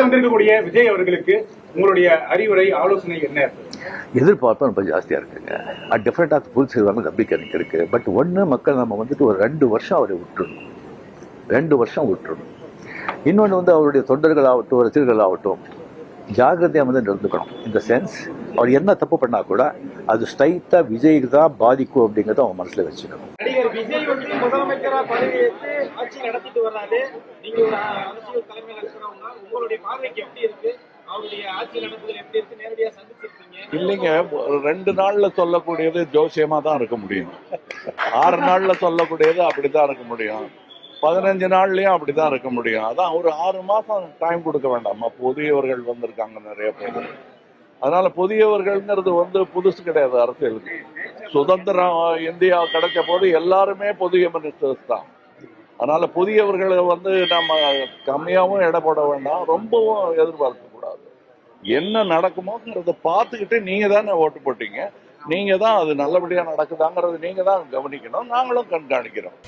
வந்திருக்கக்கூடிய விஜய் அவர்களுக்கு உங்களுடைய அறிவுரை ஆலோசனை என்ன? எதிர்பார்ப்பு ரொம்ப ஜாஸ்தியாக இருக்குங்க. டெஃபினட்டாக புல் செய்வாங்க நம்பிக்கை எனக்கு இருக்குது. பட் ஒன்று, மக்கள் நம்ம வந்துட்டு ஒரு 2 வருஷம் அவரை விட்டுறணும். 2 வருஷம் விட்டுறணும். இன்னொன்று வந்து அவருடைய தொண்டர்களாகட்டும் ரசிகர்களாகட்டும் ஜாகிரதையாக வந்து நடந்துக்கணும். இந்த சென்ஸ் அவர் என்ன தப்பு பண்ணால் கூட அது ஸ்ட்ரைட்டாக விஜய்க்கு தான் பாதிக்கும் அப்படிங்கிறத அவன் மனசில் வச்சுக்கணும். நடிகர் விஜய் வந்து முதலமைச்சராக பதவியேற்று ஆட்சி நடத்திட்டு வர்றாரு. நீங்க ஒரு அரசியல் தலைமையில் இருக்கிறவங்க, உங்களுடைய பார்வைக்கு எப்படி இருக்கு? அவருடைய ஆட்சி நடத்துதல் எப்படி இருக்கு? நேரடியாக சந்திச்சிருக்கீங்க? இல்லைங்க, 2 நாள்ல சொல்லக்கூடியது ஜோசியமா தான் இருக்க முடியும். 6 நாள்ல சொல்லக்கூடியது அப்படித்தான் இருக்க முடியும். 15 நாள்லயும் அப்படிதான் இருக்க முடியும். அதான் ஒரு 6 மாசம் டைம் கொடுக்க வேண்டாமா? புதியவர்கள் வந்திருக்காங்க நிறைய பேர். அதனால புதியவர்கள்ங்கிறது வந்து புதுசு கிடையாது அரசியலுக்கு. சுதந்திரம் இந்தியா கிடைச்ச போது எல்லாருமே புதிய மினிஸ்டர்ஸ் தான். அதனால புதியவர்களை வந்து நம்ம கம்மியாகவும் எடை போட வேண்டாம், ரொம்பவும் எதிர்பார்க்க கூடாது. என்ன நடக்குமோங்கிறத பார்த்துக்கிட்டு நீங்க தானே ஓட்டு போட்டீங்க, நீங்க தான் அது நல்லபடியா நடக்குதாங்கிறது நீங்க தான் கவனிக்கணும். நாங்களும் கண்காணிக்கிறோம்.